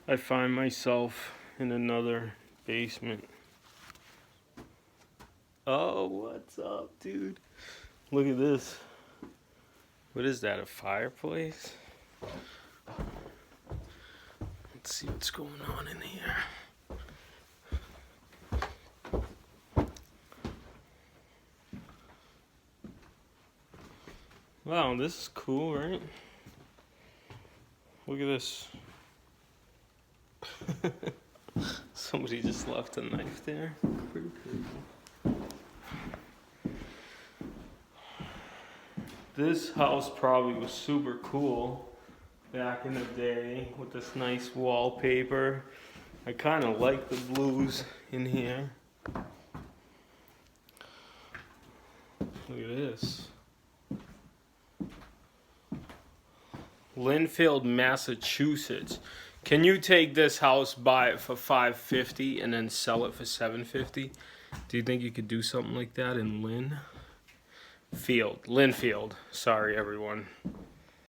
I find myself in another basement. Oh, what's up, dude? Look at this. What is that, a fireplace? Let's see what's going on in here. Wow, this is cool, right? Look at this. Somebody just left a knife there. Pretty cool. This house probably was super cool back in the day with this nice wallpaper. I kind of like the blues in here. Look at this. Lynnfield, Massachusetts. Can you take this house, buy it for $550 and then sell it for $750? Do you think you could do something like that in Lynnfield? Sorry, everyone.